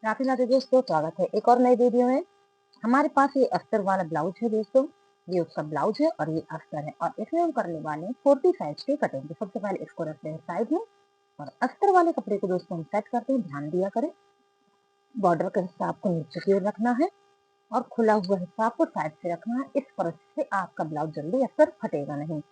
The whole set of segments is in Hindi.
राधे राधे दोस्तों, स्वागत है एक और नई वीडियो में। हमारे पास ये अस्तर वाला ब्लाउज है दोस्तों। ये उसका ब्लाउज है और ये अस्तर है और इसमें हम करने वाले हैं 40 साइज की कटिंग। सबसे पहले इसको रखते हैं साइड में और अस्तर वाले कपड़े को दोस्तों हम सेट करते हैं। ध्यान दिया करें, बॉर्डर का हिस्सा आपको नीचे की ओर रखना है और खुला हुआ हिस्सा आपको साइड से रखना है। इस तरह से आपका ब्लाउज जल्दी अस्तर फटेगा नहीं।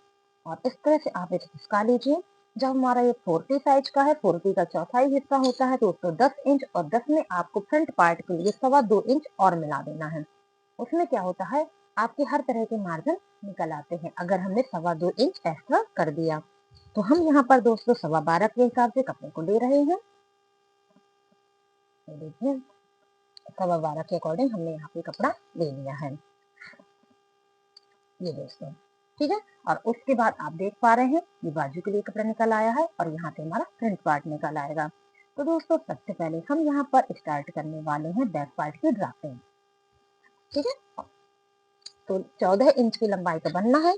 और इस तरह से आप इसे खिसका लीजिए। जब हमारा ये 40 साइज का है, 40 का चौथाई हिस्सा होता है तो उसको 10 इंच और 10 में आपको फ्रंट पार्ट के लिए 2.25 इंच और मिला देना है। उसमें क्या होता है, आपके हर तरह के मार्जिन निकल आते हैं अगर हमने 2.25 इंच एक्स्ट्रा कर दिया। तो हम यहाँ पर दोस्तों 12.25 के हिसाब से कपड़े को ले रहे हैं। देखिए 12.25 के अकॉर्डिंग हमने यहाँ पे कपड़ा ले लिया है, ये दोस्तों, ठीक है। और उसके बाद आप देख पा रहे हैं ये बाजू के लिए कपड़ा निकल आया है और यहाँ से हमारा फ्रंट पार्ट निकल आएगा। तो दोस्तों सबसे पहले हम यहाँ पर स्टार्ट करने वाले हैं बैक पार्ट की ड्राफ्टिंग, ठीक है। तो 14 इंच की लंबाई का बनना है,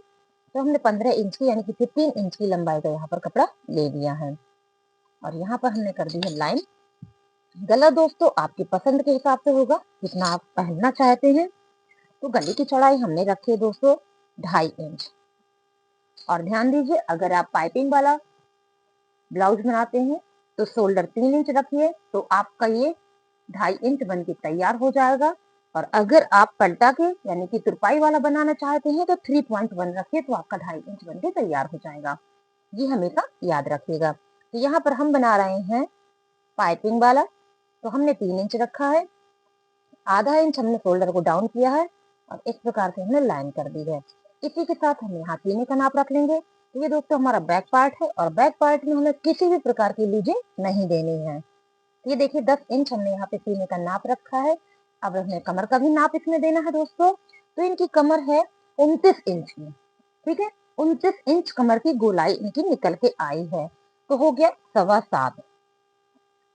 तो हमने 15 इंच की यानी कि 15 इंच की लंबाई का यहाँ पर कपड़ा ले लिया है और यहाँ पर हमने कर दी है लाइन। गला दोस्तों आपकी पसंद के हिसाब से होगा, जितना आप पहनना चाहते हैं। तो गले की चौड़ाई हमने रखी है दोस्तों 2.5 इंच। और ध्यान दीजिए, अगर आप पाइपिंग वाला ब्लाउज बनाते हैं तो शोल्डर 3 इंच रखिए तो आपका ये 2.5 इंच बन के तैयार हो जाएगा। और अगर आप पलटा के यानी कि तुरपाई वाला बनाना चाहते हैं तो 3.1 रखिए तो आपका 2.5 इंच बन के तैयार हो जाएगा। ये हमेशा याद रखिएगा। तो यहाँ पर हम बना रहे हैं पाइपिंग वाला, तो हमने 3 इंच रखा है, आधा इंच हमने शोल्डर को डाउन किया है और इस प्रकार से हमने लाइन कर दी है। इसी के साथ हम यहाँ सीने का नाप रख लेंगे। तो ये दोस्तों हमारा बैक पार्ट है और बैक पार्ट में हमें किसी भी प्रकार की लीजिंग नहीं देनी है। ये देखिए 10 इंच हमने यहाँ पे सीने का नाप रखा है। अब हमें कमर का भी नाप इसमें देना है दोस्तों। तो इनकी कमर है 29 इंच की, ठीक है। 29 इंच कमर की गोलाई इनकी निकल के आई है, तो हो गया 7.25।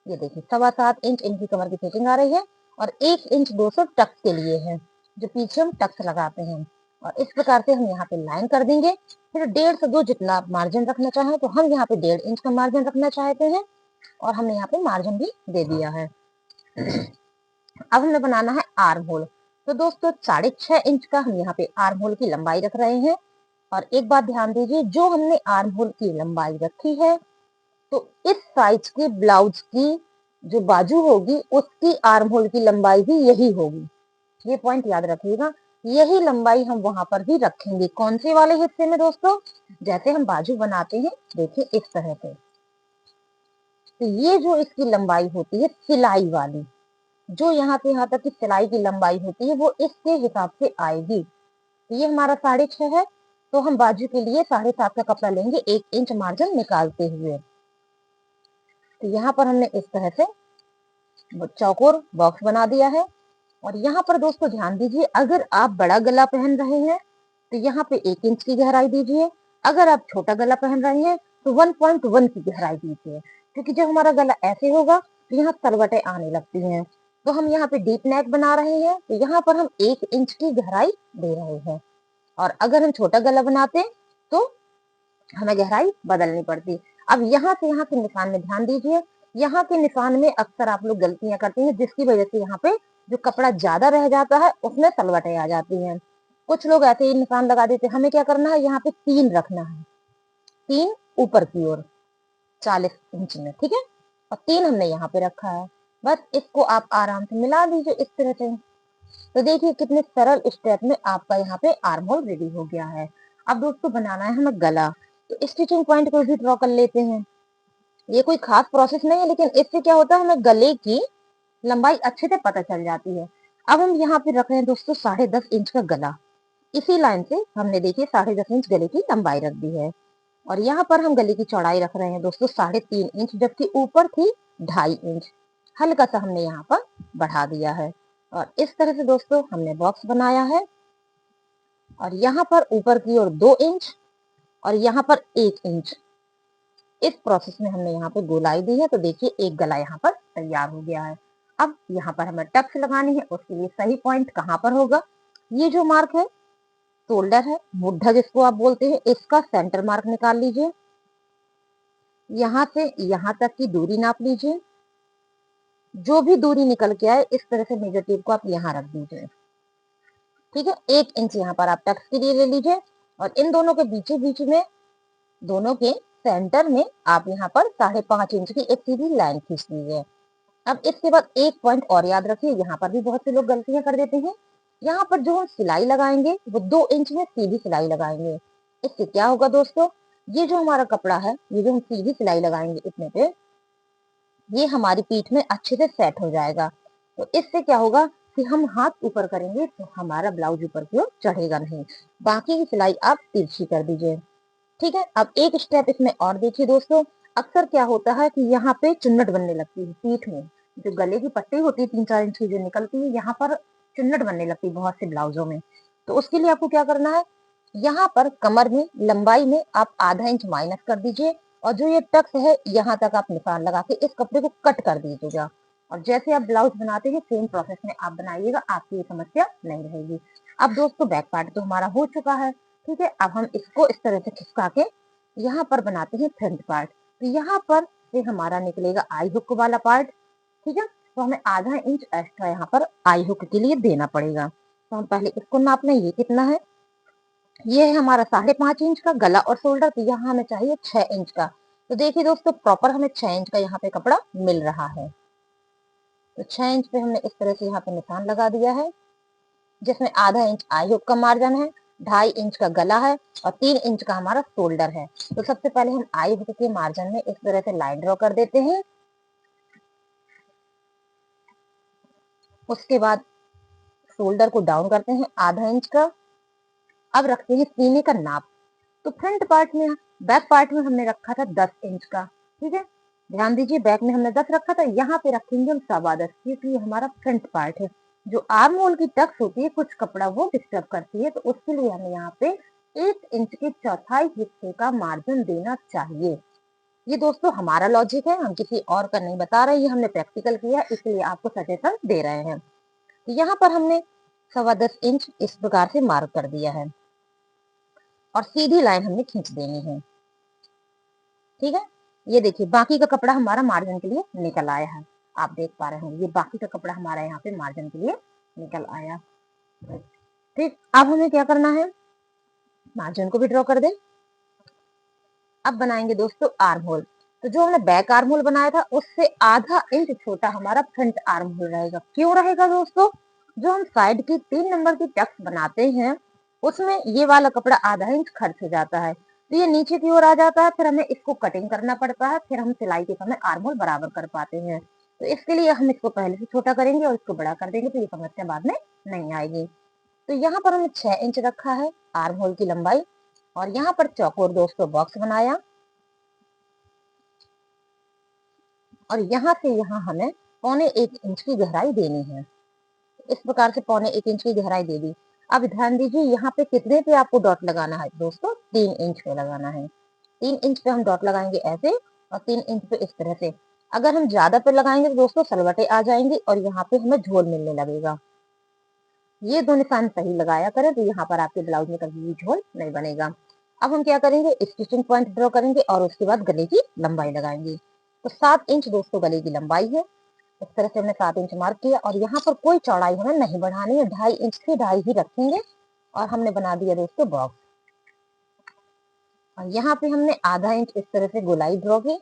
ये देखिए 7.25 इंच इनकी कमर की फिटिंग आ रही है और 1 इंच 200 टक्स के लिए है, जो पीछे हम टक्स लगाते हैं। और इस प्रकार से हम यहाँ पे लाइन कर देंगे। फिर 1.5 से 2 जितना आप मार्जिन रखना चाहें, तो हम यहाँ पे 1.5 इंच का मार्जिन रखना चाहते हैं और हमने यहाँ पे मार्जिन भी दे दिया है। अब हमें बनाना है आर्म होल। तो दोस्तों 6.5 इंच का हम यहाँ पे आर्म होल की लंबाई रख रहे हैं। और एक बात ध्यान दीजिए, जो हमने आर्म होल की लंबाई रखी है तो इस साइज के ब्लाउज की जो बाजू होगी उसकी आर्म होल की लंबाई भी यही होगी। ये पॉइंट याद रखिएगा, यही लंबाई हम वहां पर भी रखेंगे। कौन से वाले हिस्से में दोस्तों, जैसे हम बाजू बनाते हैं देखिए इस तरह से। तो ये जो इसकी लंबाई होती है सिलाई वाली, जो यहाँ से यहाँ तक की सिलाई की लंबाई होती है वो इसके हिसाब से आएगी। तो ये हमारा 6.5 है, तो हम बाजू के लिए 7.5 का कपड़ा लेंगे 1 इंच मार्जिन निकालते हुए। तो यहाँ पर हमने इस तरह से चौकोर बॉक्स बना दिया है। और यहाँ पर दोस्तों ध्यान दीजिए, अगर आप बड़ा गला पहन रहे हैं तो यहाँ पे 1 इंच की गहराई दीजिए। अगर आप छोटा गला पहन रहे हैं तो 1.1 की गहराई दीजिए, क्योंकि जब हमारा गला ऐसे होगा तो यहाँ तलवटें आने लगती हैं। तो हम यहाँ पे डीप नेक बना रहे हैं तो यहाँ पर हम 1 इंच की गहराई दे रहे हैं। और अगर हम छोटा गला बनाते तो हमें गहराई बदलनी पड़ती। अब यहाँ के निशान में ध्यान दीजिए, यहाँ के निशान में अक्सर आप लोग गलतियां करते हैं, जिसकी वजह से यहाँ पे जो कपड़ा ज्यादा रह जाता है उसमें तलवटें आ जाती हैं। कुछ लोग ऐसे ही निशान लगा देते हैं। हमें क्या करना है, यहाँ पे 3 रखना है, 3 ऊपर की ओर 40 इंच में, ठीक है। और 3 हमने यहाँ पे रखा है। बस इसको आप आराम से मिला दीजिए इस तरह से। तो देखिए कितने सरल स्टेप में आपका यहाँ पे आर्म होल रेडी हो गया है। अब दोस्तों बनाना है हमें गला, तो स्टिचिंग पॉइंट को भी ड्रॉ कर लेते हैं। ये कोई खास प्रोसेस नहीं है, लेकिन इससे क्या होता है हमें गले की लंबाई अच्छे से पता चल जाती है। अब हम यहाँ पे रख रहे हैं दोस्तों 10.5 इंच का गला। इसी लाइन से हमने देखिए 10.5 इंच गले की लंबाई रख दी है। और यहाँ पर हम गले की चौड़ाई रख रहे हैं दोस्तों 3.5 इंच, जबकि ऊपर थी 2.5 इंच। हल्का सा हमने यहाँ पर बढ़ा दिया है और इस तरह से दोस्तों हमने बॉक्स बनाया है। और यहाँ पर ऊपर की ओर 2 इंच और यहाँ पर 1 इंच, इस प्रोसेस में हमने यहाँ पे गोलाई दी है। तो देखिए एक गला यहाँ पर तैयार हो गया है। अब यहाँ पर हमें टक्स लगानी है, उसके लिए सही पॉइंट कहाँ पर होगा, ये जो मार्क है शोल्डर है, मुड्ढा जिसको आप बोलते हैं, इसका सेंटर मार्क निकाल लीजिए। यहाँ से यहाँ तक की दूरी नाप लीजिए जो भी दूरी निकल के आए इस तरह से मेजर टेप को आप यहाँ रख दीजिए। ठीक है, 1 इंच यहाँ पर आप टक्स के लिए ले लीजिए और इन दोनों के बीच बीच में, दोनों के सेंटर में आप यहाँ पर 5.5 इंच की एक सीधी लाइन खींच लीजिए। अब इसके बाद एक पॉइंट और याद रखिए, यहाँ पर भी बहुत से लोग गलतियां कर देते हैं। यहाँ पर जो हम सिलाई लगाएंगे वो 2 इंच में सीधी सिलाई लगाएंगे। इससे क्या होगा दोस्तों, ये जो हमारा कपड़ा है, ये जो हम सीधी सिलाई लगाएंगे इतने पे, ये हमारी पीठ में अच्छे से सेट हो जाएगा। तो इससे क्या होगा कि हम हाथ ऊपर करेंगे तो हमारा ब्लाउज ऊपर की ओर चढ़ेगा नहीं। बाकी की सिलाई आप तिरछी कर दीजिए। ठीक है, अब एक स्टेप इसमें और देखिए दोस्तों, अक्सर क्या होता है कि यहाँ पे चुन्नट बनने लगती है पीठ में, जो गले की पट्टी होती है 3-4 इंच की जो निकलती है, यहाँ पर चुन्नट बनने लगती है बहुत से ब्लाउजों में। तो उसके लिए आपको क्या करना है, यहाँ पर कमर में लंबाई में आप आधा इंच माइनस कर दीजिए और जो ये टक्स है यहाँ तक आप निशान लगा के इस कपड़े को कट कर दीजिएगा। और जैसे आप ब्लाउज बनाते हैं सेम प्रोसेस में आप बनाइएगा, आपकी ये समस्या नहीं रहेगी। अब दोस्तों बैक पार्ट तो हमारा हो चुका है। ठीक है, अब हम इसको इस तरह से खिसका के यहाँ पर बनाते हैं फ्रंट पार्ट। तो यहाँ पर से हमारा निकलेगा आई हुक वाला पार्ट। ठीक है, तो हमें आधा इंच एक्स्ट्रा यहाँ पर आई हुक के लिए देना पड़ेगा। तो हम पहले इसको नाप लें, ये कितना है, ये है हमारा 5.5 इंच का गला और शोल्डर, तो यहाँ हमें चाहिए 6 इंच का। तो देखिए दोस्तों, प्रॉपर हमें 6 इंच का यहाँ पे कपड़ा मिल रहा है। तो 6 इंच पे हमने इस तरह से यहाँ पे निशान लगा दिया है, जिसमें आधा इंच आई हुक का मार्जिन है, 2.5 इंच का गला है और 3 इंच का हमारा शोल्डर है। तो सबसे पहले हम आई हुक के मार्जिन में इस तरह से लाइन ड्रॉ कर देते हैं। उसके बाद शोल्डर को डाउन करते हैं आधा इंच का। अब रखते हैं सीने का नाप। तो फ्रंट पार्ट में, बैक पार्ट में हमने रखा था 10 इंच का। ठीक है, ध्यान दीजिए, बैक में हमने 10 रखा था, यहाँ पे रखेंगे हम 10.25, क्योंकि ये हमारा फ्रंट पार्ट है। जो आर्म होल की टक्स होती है कुछ कपड़ा वो डिस्टर्ब करती है, तो उसके लिए हमें यहाँ पे 1 इंच के चौथाई हिस्से का मार्जिन देना चाहिए। ये दोस्तों हमारा लॉजिक है, हम किसी और का नहीं बता रहे, ये हमने प्रैक्टिकल किया इसलिए आपको सजेशन दे रहे हैं। तो यहाँ पर हमने 10.25 इंच इस प्रकार से मार्क कर दिया है और सीधी लाइन हमने खींच देनी है। ठीक है, ये देखिए बाकी का कपड़ा हमारा मार्जिन के लिए निकल आया है, आप देख पा रहे हैं, ये बाकी का कपड़ा हमारा यहाँ पे मार्जिन के लिए निकल आया। ठीक, अब हमें क्या करना है, मार्जिन को भी ड्रॉ कर दे। अब बनाएंगे दोस्तों आर्म होल। तो जो हमने बैक आर्म होल बनाया था उससे आधा इंच छोटा हमारा फ्रंट आर्म होल रहेगा। क्यों रहेगा दोस्तों, जो हम साइड की 3 नंबर की टक्स बनाते हैं उसमें ये वाला कपड़ा आधा इंच खर्च हो जाता है, तो ये नीचे की ओर आ जाता है, फिर हमें इसको कटिंग करना पड़ता है, फिर हम सिलाई के समय आर्म होल बराबर कर पाते हैं। तो इसके लिए हम इसको पहले से छोटा करेंगे और इसको बड़ा कर देंगे, तो ये समस्या बाद में नहीं आएगी। तो यहाँ पर हमने 6 इंच रखा है आर्म होल की लंबाई और यहाँ पर चौकोर दोस्तों बॉक्स बनाया और यहाँ से यहाँ हमें 1.25 इंच की गहराई देनी है। इस प्रकार से 1.25 इंच की गहराई दे दी। अब ध्यान दीजिए यहाँ पे कितने पे आपको डॉट लगाना है दोस्तों, 3 इंच पे लगाना है। 3 इंच पे हम डॉट लगाएंगे ऐसे और 3 इंच पे इस तरह से। अगर हम ज्यादा पे लगाएंगे तो दोस्तों सलवटे आ जाएंगे और यहाँ पे हमें झोल मिलने लगेगा। ये दो निशान सही लगाया करें तो यहाँ पर आपके ब्लाउज में कभी भी झोल नहीं बनेगा। अब हम क्या करेंगे, स्टिचिंग पॉइंट ड्रॉ करेंगे और उसके बाद गले की लंबाई लगाएंगे। तो 7 इंच दोस्तों गले की लंबाई है, इस तरह से हमने 7 इंच मार्क किया और यहाँ पर कोई चौड़ाई हमें नहीं बढ़ानी है, 2.5 इंच से 2.5 ही रखेंगे और हमने बना दिया दोस्तों बॉक्स। और यहाँ पे हमने आधा इंच इस तरह से गोलाई ड्रॉ की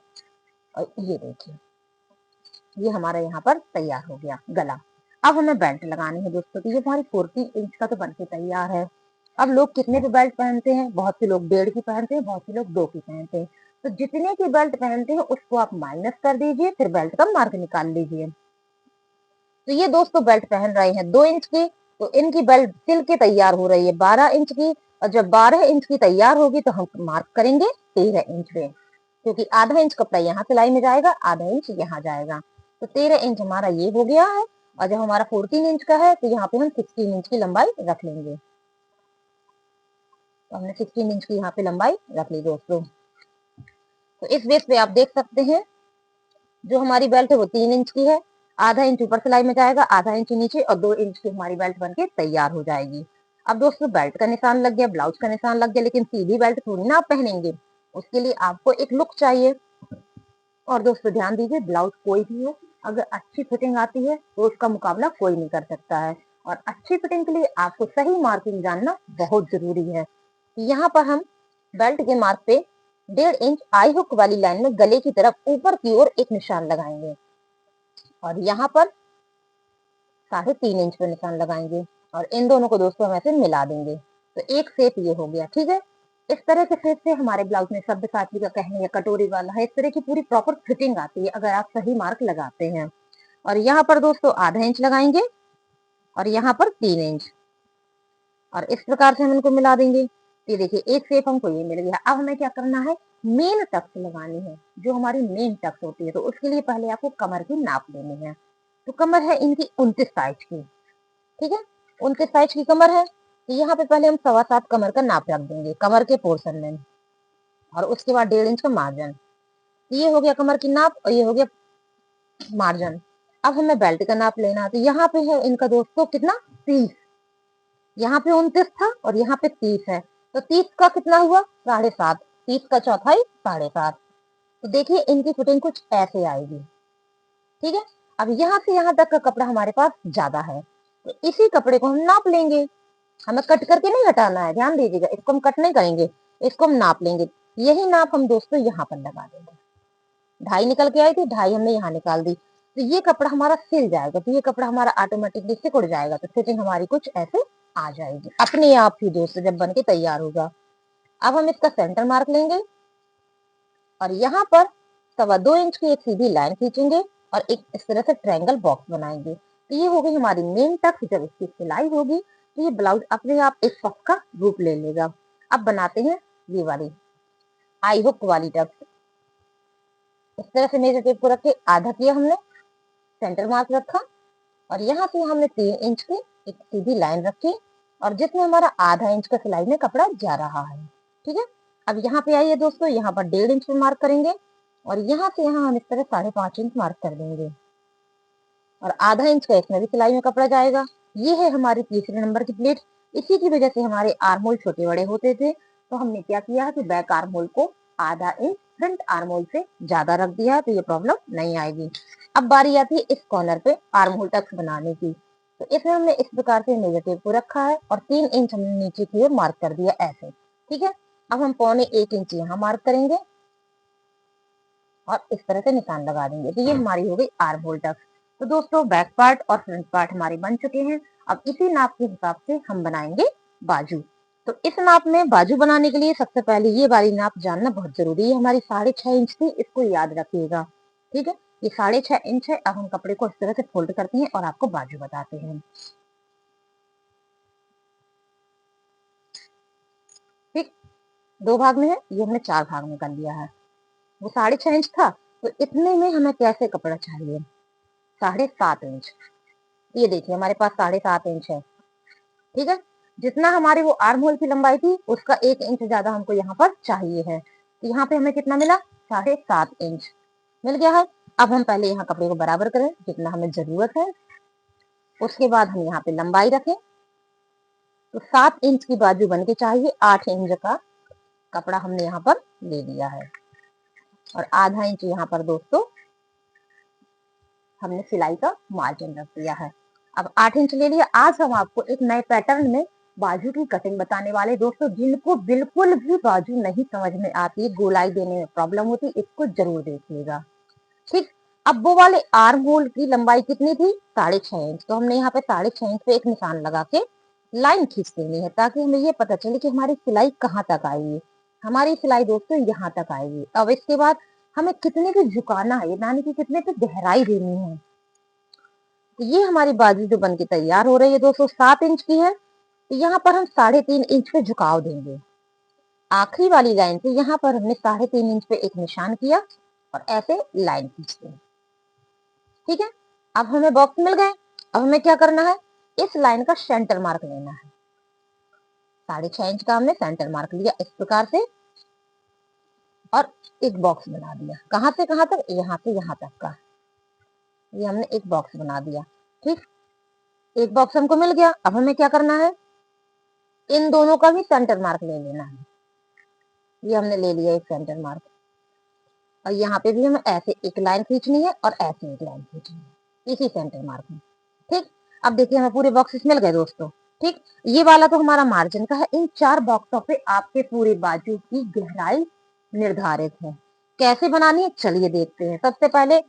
और ये देखिए ये हमारा यहाँ पर तैयार हो गया गला। अब हमें बेल्ट लगानी है दोस्तों, तो ये हमारी 40 इंच का तो बनके तैयार है। अब लोग कितने पे बेल्ट पहनते हैं, बहुत से लोग 1.5 की पहनते हैं, बहुत से लोग 2 की पहनते हैं। तो जितने की बेल्ट पहनते हैं उसको आप माइनस कर दीजिए, फिर बेल्ट का मार्क निकाल लीजिए। तो ये दोस्तों बेल्ट पहन रहे हैं 2 इंच की, तो इनकी बेल्ट सिल के तैयार हो रही है 12 इंच की, और जब 12 इंच की तैयार होगी तो हम मार्क करेंगे 13 इंच पे, क्योंकि आधा इंच कपड़ा यहाँ सिलाई में जाएगा, आधा इंच यहाँ जाएगा। तो 13 इंच हमारा ये हो गया है। और जब हमारा 14 इंच का है तो यहाँ पे हम 16 इंच की लंबाई रख लेंगे। तो हमने 16 इंच की यहाँ पे लंबाई रख ली दोस्तों। तो इस बेस पे आप देख सकते हैं जो हमारी बेल्ट है वो 3 इंच की है, आधा इंच ऊपर सिलाई में जाएगा, आधा इंच नीचे, और 2 इंच की हमारी बेल्ट बनके तैयार हो जाएगी। अब दोस्तों बेल्ट का निशान लग गया, ब्लाउज का निशान लग गया, लेकिन सीधी बेल्ट थोड़ी ना आप पहनेंगे, उसके लिए आपको एक लुक चाहिए। और दोस्तों ध्यान दीजिए, ब्लाउज कोई भी हो, अगर अच्छी फिटिंग आती है तो उसका मुकाबला कोई नहीं कर सकता है। और अच्छी फिटिंग के लिए आपको सही मार्किंग जानना बहुत जरूरी है। यहाँ पर हम बेल्ट के मार्क पे 1.5 इंच आई हुक वाली लाइन में गले की तरफ ऊपर की ओर एक निशान लगाएंगे और यहाँ पर 3.5 इंच पे निशान लगाएंगे और इन दोनों को दोस्तों हम ऐसे मिला देंगे। तो एक शेप ये हो गया, ठीक है। इस तरह के शेप से हमारे ब्लाउज में सब्यसाची का कहने या कटोरी वाला है, इस तरह की पूरी प्रॉपर फिटिंग आती है अगर आप सही मार्क लगाते हैं। और यहाँ पर दोस्तों आधा इंच लगाएंगे और यहाँ पर 3 इंच और इस प्रकार से हम इनको मिला देंगे। ये देखिए एक शेप हमको ये मिल गया। अब हमें क्या करना है, मेन टक्स लगानी है, जो हमारी मेन टक्स होती है। तो उसके लिए पहले आपको कमर की नाप लेनी है। तो कमर है इनकी 29 साइज की, ठीक है। 29 साइज की कमर है। तो यहाँ पे पहले हम 7.25 कमर का नाप रख देंगे कमर के पोर्शन में और उसके बाद 1.5 इंच का मार्जिन। ये हो गया कमर की नाप और ये हो गया मार्जिन। अब हमें बेल्ट का नाप लेना है। तो यहाँ पे है इनका दोस्तों कितना, 30। यहाँ पे 29 था और यहाँ पे 30 है। तो 30 का कितना हुआ, 7.5। 30 का चौथाई 7.5। तो देखिए इनकी फिटिंग कुछ ऐसे आएगी, ठीक है। अब यहाँ से यहाँ तक का कपड़ा हमारे पास ज्यादा है, तो इसी कपड़े को हम नाप लेंगे। हमें कट करके नहीं हटाना है, ध्यान दीजिएगा, इसको हम कट नहीं करेंगे, इसको हम नाप लेंगे। यही नाप हम दोस्तों यहाँ पर लगा देंगे। 2.5 निकल के आई थी, 2.5 हमने यहाँ निकाल दी। तो ये कपड़ा हमारा सिल जाएगा, तो ये कपड़ा हमारा ऑटोमेटिकली सिकुड़ जाएगा। तो फिटिंग हमारी कुछ ऐसे आ जाएगी अपने आप ही दोस्तों, जब बन के तैयार होगा। अब हम इसका सेंटर मार्क लेंगे और यहाँ पर 2.25 इंच की एक सीधी लाइन खींचेंगे और एक इस तरह से ट्रायंगल बॉक्स बनाएंगे। तो ये हो गई हमारी मेन टक्स। जब इसकी सिलाई होगी तो ये ब्लाउज अपने आप एक पफ का रूप ले लेगा। अब बनाते हैं ये वाली आई हुक वाली टक्स। इस तरह से मेजर टेप को रख के आधा किया हमने, सेंटर मार्क रखा और यहाँ से हमने 3 इंच की एक सीधी लाइन रखी और जिसमें हमारा आधा इंच का सिलाई में कपड़ा जा रहा है, ठीक है। अब यहाँ पे आइए दोस्तों, यहाँ पर 1.5 इंच पे मार्क करेंगे और यहाँ से यहाँ हम इस तरह 5.5 इंच मार्क कर देंगे और आधा इंच का इसमें भी सिलाई में कपड़ा जाएगा। ये है हमारी तीसरे नंबर की प्लेट। इसी की वजह से हमारे आर्म होल छोटे बड़े होते थे, तो हमने क्या किया कि बैक आर्म होल को आधा इंच फ्रंट आर्म होल से ज्यादा रख दिया है, तो ये प्रॉब्लम नहीं आएगी। अब बारी आती है इस कॉर्नर पे आर्म होल टक्स बनाने की। तो इसमें हमने इस प्रकार से मेजर टेप को रखा है और 3 इंच हमने नीचे की ओर मार्क कर दिया ऐसे, ठीक है। अब हम 1.25 इंच यहाँ मार्क करेंगे और इस तरह से निशान लगा देंगे। तो ये हमारी हो गई आर्म होल टक्स। तो दोस्तों बैक पार्ट और फ्रंट पार्ट हमारे बन चुके हैं। अब इसी नाप के हिसाब से हम बनाएंगे बाजू। तो इस नाप में बाजू बनाने के लिए सबसे पहले ये वाली नाप जानना बहुत जरूरी है। हमारी 6.5 इंच थी, इसको याद रखिएगा, ठीक है। ये 6.5 इंच है। अब हम कपड़े को इस तरह से फोल्ड करते हैं और आपको बाजू बताते हैं, ठीक। 2 भाग में है, ये हमने 4 भाग में कर लिया है। वो 6.5 इंच था, तो इतने में हमें कैसे कपड़ा चाहिए, 7.5 इंच। ये देखिए हमारे पास 7.5 इंच है, ठीक है। जितना हमारी वो आर्म होल की लंबाई थी उसका 1 इंच ज्यादा हमको यहाँ पर चाहिए है। तो यहाँ पे हमें कितना मिला, 7.5 इंच मिल गया है। अब हम पहले यहाँ कपड़े को बराबर करें जितना हमें जरूरत है, उसके बाद हम यहाँ पे लंबाई रखें। तो 7 इंच की बाजू बन के चाहिए, 8 इंच का कपड़ा हमने यहाँ पर ले लिया है और आधा इंच यहाँ पर दोस्तों हमने सिलाई का मार्जिन रख दिया है। अब 8 इंच ले लिया। आज हम आपको एक नए पैटर्न में बाजू की कटिंग बताने वाले दोस्तों। जिनको बिल्कुल भी बाजू नहीं समझ में आती, गोलाई देने में प्रॉब्लम होती, इसको जरूर देखिएगा, ठीक। अब वो वाले आर्म होल की लंबाई कितनी थी, 6.5 इंच। तो हमने यहाँ पे 6.5 इंच पे एक निशान लगा के लाइन खींच देनी है ताकि हमें ये पता चले कि हमारी सिलाई कहाँ तक आएगी। हमारी सिलाई दोस्तों यहाँ तक आएगी। अब इसके बाद हमें कितने पे झुकाना है, यानी कि कितने पे गहराई देनी है। तो ये हमारी बाजू जो बनके तैयार हो रही है दोस्तों 7 इंच की है। तो यहाँ पर हम 3.5 इंच पे झुकाव देंगे। आखिरी वाली लाइन से यहाँ पर हमने 3.5 इंच पे एक निशान किया और ऐसे लाइन खींच दी, ठीक है। अब हमें बॉक्स मिल गए। अब हमें क्या करना है, इस लाइन का सेंटर मार्क लेना है। 6.5 इंच का हमने सेंटर मार्क लिया इस प्रकार से और एक बॉक्स बना दिया। कहाँ से कहाँ तक, यहाँ से यहाँ तक का ये हमने एक बॉक्स बना दिया, ठीक। एक बॉक्स हमको मिल गया। अब हमें क्या करना है, इन दोनों का भी सेंटर मार्क ले लेना है। ये हमने ले लिया एक सेंटर मार्क। और यहाँ पे भी हमें ऐसे एक लाइन खींचनी है और ऐसे एक लाइन खींचनी है इसी सेंटर मार्क में। ठीक, अब देखिए हमें पूरे बॉक्सेस मिल गए दोस्तों। ठीक, ये वाला तो हमारा मार्जिन का है। इन 4 बॉक्सों पे आपके पूरे बाजू की गहराई निर्धारित है। कैसे बनानी है चलिए देखते हैं। सबसे पहले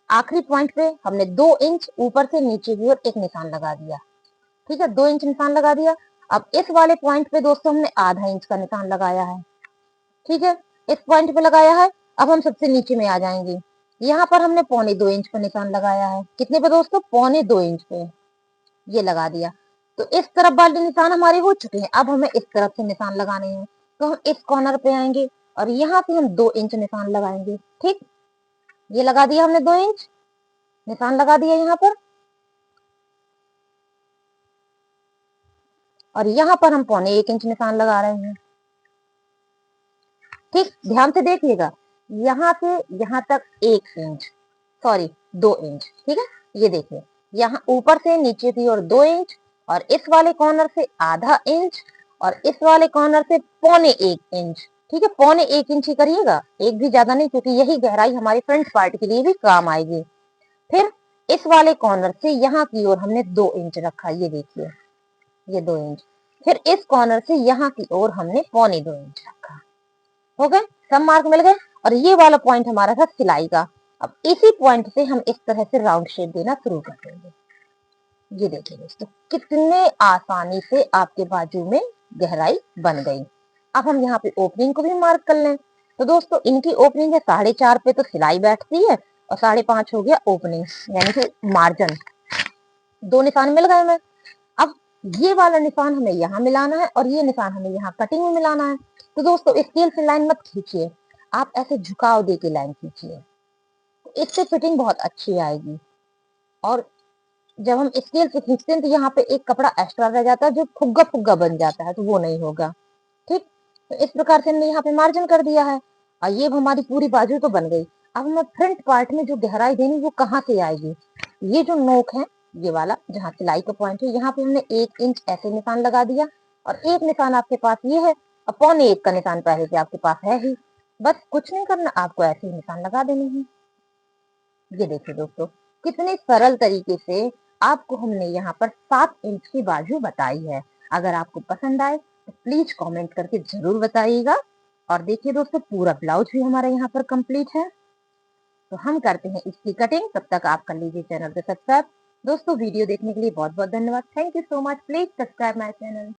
आखिरी पॉइंट पे हमने 2 इंच ऊपर से नीचे की ओर एक निशान लगा दिया। ठीक है, 2 इंच निशान लगा दिया। अब इस वाले पॉइंट पे दोस्तों हमने आधा इंच का निशान लगाया है। ठीक है, इस पॉइंट पे लगाया है। अब हम सबसे नीचे में आ जाएंगे। यहाँ पर हमने 1.25 इंच का निशान लगाया है। कितने पे दोस्तों? 1.25 इंच पे ये लगा दिया। तो इस तरफ वाले निशान हमारे हो चुके हैं। अब हमें इस तरफ से निशान लगाने हैं। तो हम इस कॉर्नर पे आएंगे और यहाँ से हम 2 इंच निशान लगाएंगे। ठीक, ये लगा दिया हमने 2 इंच निशान लगा दिया यहाँ पर, और यहाँ पर हम 1.25 इंच निशान लगा रहे हैं। ठीक, ध्यान से देखिएगा, यहाँ से यहाँ तक 1 इंच, सॉरी 2 इंच। ठीक है, ये देखिए यहाँ ऊपर से नीचे की ओर 2 इंच, और इस वाले कॉर्नर से आधा इंच, और इस वाले कॉर्नर से 1.25 इंच। ठीक है, 1.25 इंच ही करिएगा, एक भी ज्यादा नहीं, क्योंकि यही गहराई हमारे फ्रंट पार्ट के लिए भी काम आएगी। फिर इस वाले कॉर्नर से यहाँ की ओर हमने 2 इंच रखा, ये देखिए ये 2 इंच। फिर इस कॉर्नर से यहाँ की ओर हमने 1.25 इंच रखा। हो गए, सब मार्क मिल गए। और ये वाला पॉइंट हमारा था सिलाई का। अब इसी पॉइंट से हम इस तरह से राउंड शेप देना शुरू कर देंगे। ये देखिए दोस्तों, कितने आसानी से आपके बाजू में गहराई बन गई। अब हम यहाँ पे ओपनिंग को भी मार्क कर लें। तो दोस्तों इनकी ओपनिंग है 4.5 पे, तो सिलाई बैठती है, और 5.5 हो गया ओपनिंग, यानी कि मार्जिन। 2 निशान मिल गए हमें। अब ये वाला निशान हमें यहाँ मिलाना है, और ये निशान हमें यहाँ कटिंग में मिलाना है। तो दोस्तों स्केल से लाइन मत खींचिए, आप ऐसे झुकाव दे के लाइन खींचिए, इससे फिटिंग बहुत अच्छी आएगी। और जब हम स्केल से खींचते हैं तो यहाँ पे एक कपड़ा एक्स्ट्रा रह जाता है जो फुग्गा फुग्गा बन जाता है, तो वो नहीं होगा। ठीक, तो इस प्रकार से हमने यहाँ पे मार्जिन कर दिया है, और ये हमारी पूरी बाजू तो बन गई। अब हमें फ्रंट पार्ट में जो गहराई देनी वो कहाँ से आएगी? ये जो नोक है, ये वाला जहाँ सिलाई का पॉइंट है, यहाँ पे हमने 1 इंच ऐसे निशान लगा दिया, और एक निशान आपके पास ये है, और 1.25 का निशान पहले से आपके पास है ही। बस कुछ नहीं करना, आपको ऐसे ही निशान लगा देने हैं। ये देखिए दोस्तों, कितने सरल तरीके से आपको हमने यहाँ पर 7 इंच की बाजू बताई है। अगर आपको पसंद आए तो प्लीज कमेंट करके जरूर बताइएगा। और देखिए दोस्तों, पूरा ब्लाउज भी हमारा यहाँ पर कंप्लीट है। तो हम करते हैं इसकी कटिंग, तब तक आप कर लीजिए चैनल को सब्सक्राइब। दोस्तों वीडियो देखने के लिए बहुत बहुत धन्यवाद। Thank you so much. Please subscribe my channel.